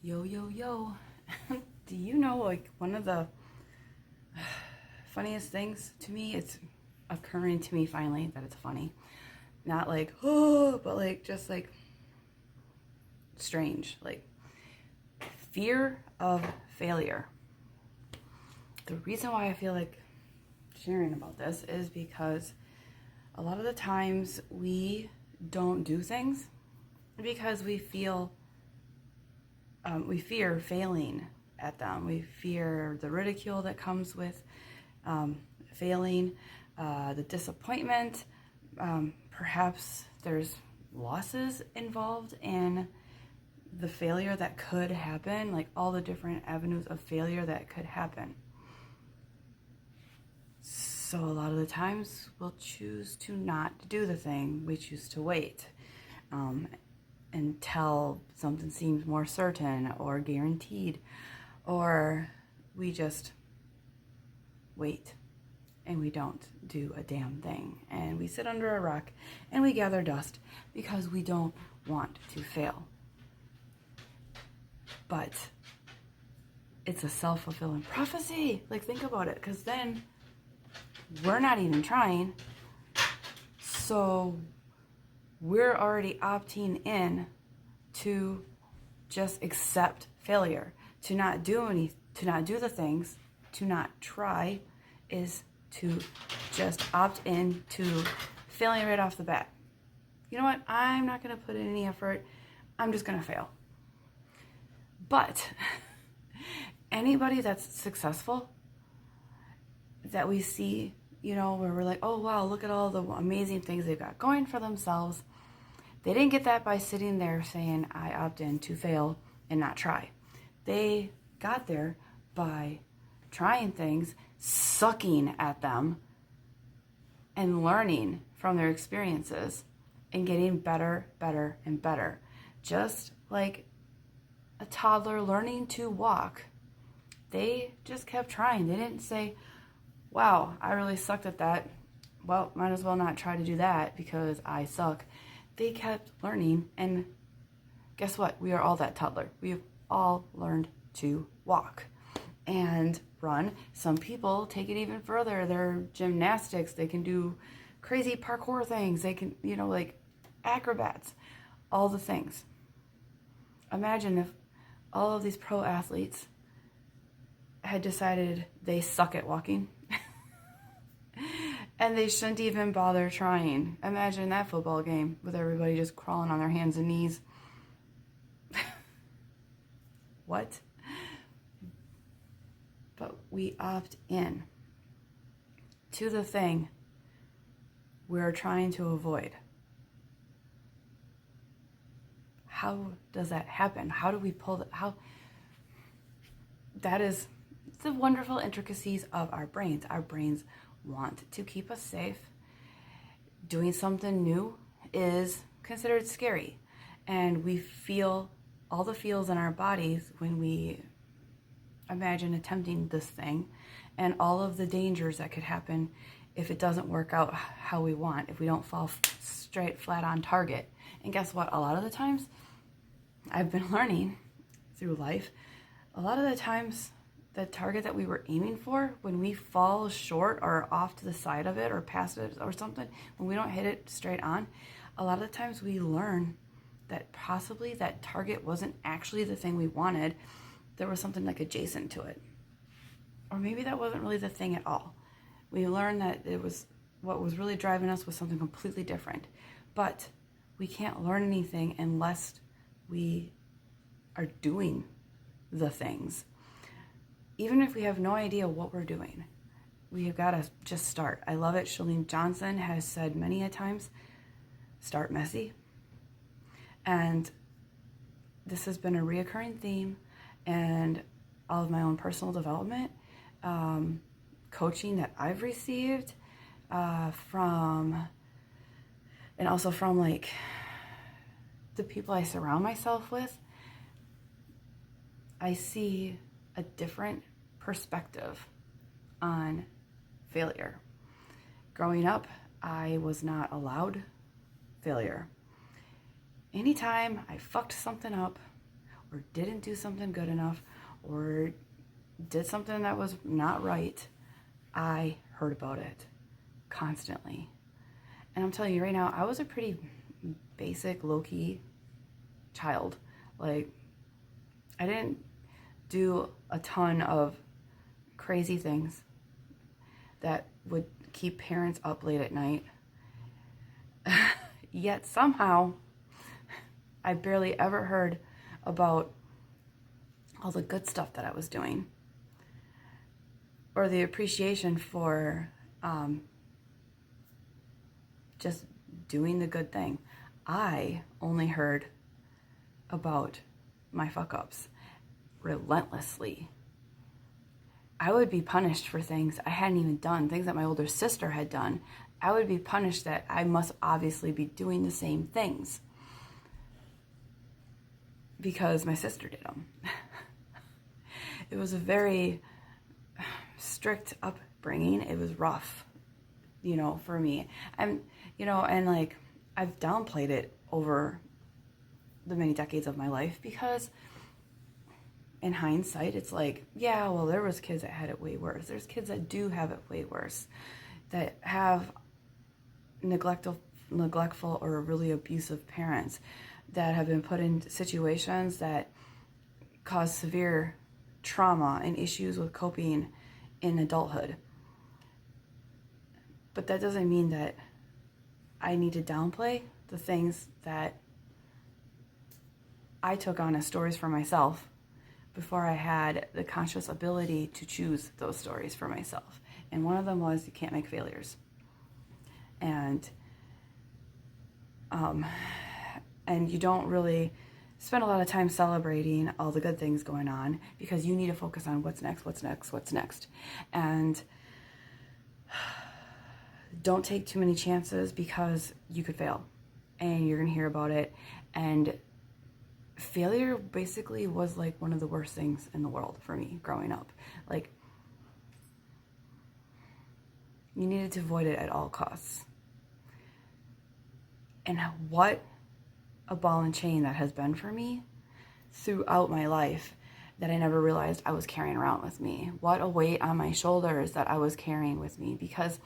Yo, yo, yo. Do you know, like, one of the funniest things to me? It's occurring to me finally that it's funny. Not like, oh, but like, just like strange. Like, fear of failure. The reason why I feel like sharing about this is because a lot of the times we don't do things because we fear failing at them. We fear the ridicule that comes with failing, the disappointment. Perhaps there's losses involved in the failure that could happen, like all the different avenues of failure that could happen. So a lot of the times we'll choose to not do the thing. We choose to wait until something seems more certain or guaranteed, or we just wait and we don't do a damn thing, and we sit under a rock and we gather dust because we don't want to fail. But it's a self-fulfilling prophecy. Like, think about it, because then we're not even trying, so we're already opting in to just accept failure, to not do the things, to not try, is to just opt in to failing right off the bat. You know what? I'm not going to put in any effort. I'm just going to fail. But anybody that's successful that we see, where we're like, oh wow, look at all the amazing things they've got going for themselves. They didn't get that by sitting there saying, I opt in to fail and not try. They got there by trying things, sucking at them, and learning from their experiences and getting better, better, and better. Just like a toddler learning to walk. They just kept trying. They didn't say, wow, I really sucked at that. Well, might as well not try to do that because I suck. They kept learning, and guess what? We are all that toddler. We've all learned to walk and run. Some people take it even further. They're gymnastics. They can do crazy parkour things. They can, like acrobats, all the things. Imagine if all of these pro athletes had decided they suck at walking and they shouldn't even bother trying. Imagine that football game with everybody just crawling on their hands and knees. What? But we opt in to the thing we're trying to avoid. How does that happen? How do we pull that? That is the wonderful intricacies of our brains. Our brains want to keep us safe. Doing something new is considered scary. And we feel all the feels in our bodies when we imagine attempting this thing, and all of the dangers that could happen if it doesn't work out how we want, if we don't fall straight flat on target. And guess what? A lot of the times, I've been learning through life, a lot of the times the target that we were aiming for, when we fall short or off to the side of it or past it or something, when we don't hit it straight on, a lot of the times we learn that possibly that target wasn't actually the thing we wanted. There was something like adjacent to it. Or maybe that wasn't really the thing at all. We learned that it was what was really driving us was something completely different. But we can't learn anything unless we are doing the things. Even if we have no idea what we're doing, we have got to just start. I love it. Chalene Johnson has said many a times, start messy. And this has been a reoccurring theme, and all of my own personal development, coaching that I've received from, and also from like the people I surround myself with. I see a different perspective on failure. Growing up, I was not allowed failure. Anytime I fucked something up or didn't do something good enough or did something that was not right, I heard about it constantly. And I'm telling you right now, I was a pretty basic, low-key child. Like, I didn't do a ton of crazy things that would keep parents up late at night. Yet somehow, I barely ever heard about all the good stuff that I was doing, or the appreciation for just doing the good thing. I only heard about my fuck-ups relentlessly. I would be punished for things I hadn't even done, things that my older sister had done. I would be punished that I must obviously be doing the same things because my sister did them. It was a very strict upbringing. It was rough, for me. And like, I've downplayed it over the many decades of my life because in hindsight, it's like, yeah, well, there was kids that had it way worse. There's kids that do have it way worse, that have neglectful or really abusive parents, that have been put in situations that cause severe trauma and issues with coping in adulthood. But that doesn't mean that I need to downplay the things that I took on as stories for myself before I had the conscious ability to choose those stories for myself. And one of them was, you can't make failures. And you don't really spend a lot of time celebrating all the good things going on because you need to focus on what's next. And don't take too many chances because you could fail and you're going to hear about it. And failure basically was like one of the worst things in the world for me growing up. Like, you needed to avoid it at all costs. And what a ball and chain that has been for me throughout my life that I never realized I was carrying around with me. What a weight on my shoulders that I was carrying with me, because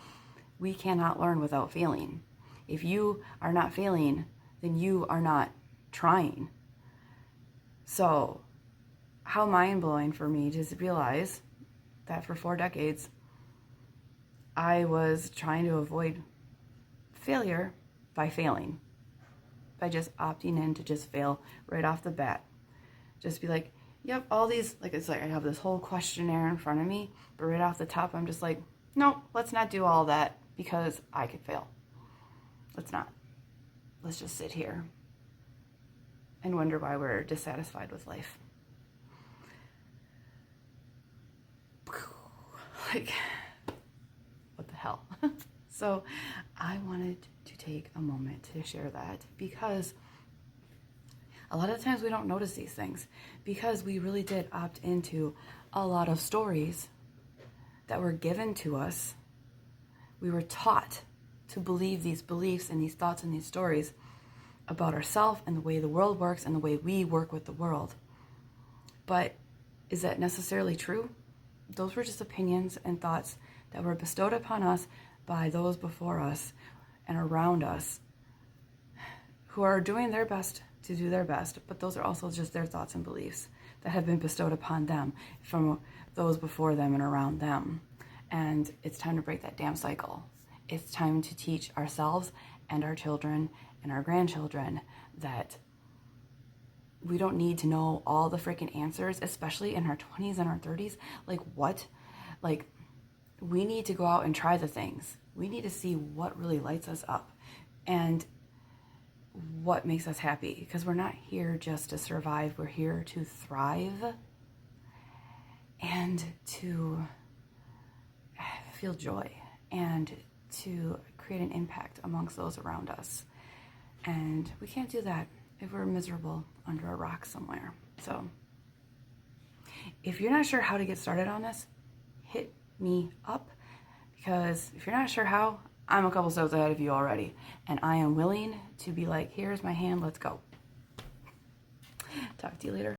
we cannot learn without failing. If you are not failing, then you are not trying. So, how mind-blowing for me to realize that for 4 decades, I was trying to avoid failure by failing. By just opting in to just fail right off the bat. Just be like, yep, all these, like, it's like I have this whole questionnaire in front of me, but right off the top, I'm just like, no, let's not do all that because I could fail. Let's not. Let's just sit here and wonder why we're dissatisfied with life. Like, what the hell? So I wanted to take a moment to share that because a lot of times we don't notice these things because we really did opt into a lot of stories that were given to us. We were taught to believe these beliefs and these thoughts and these stories about ourselves and the way the world works and the way we work with the world. But is that necessarily true? Those were just opinions and thoughts that were bestowed upon us by those before us and around us who are doing their best to do their best, but those are also just their thoughts and beliefs that have been bestowed upon them from those before them and around them. And it's time to break that damn cycle. It's time to teach ourselves and our children and our grandchildren that we don't need to know all the freaking answers, especially in our 20s and our 30s. Like, what? Like, we need to go out and try the things. We need to see what really lights us up and what makes us happy, because we're not here just to survive. We're here to thrive and to feel joy and to create an impact amongst those around us. And we can't do that if we're miserable under a rock somewhere. So if you're not sure how to get started on this, hit me up, because if you're not sure how, I'm a couple steps ahead of you already, and I am willing to be like, here's my hand, let's go. Talk to you later.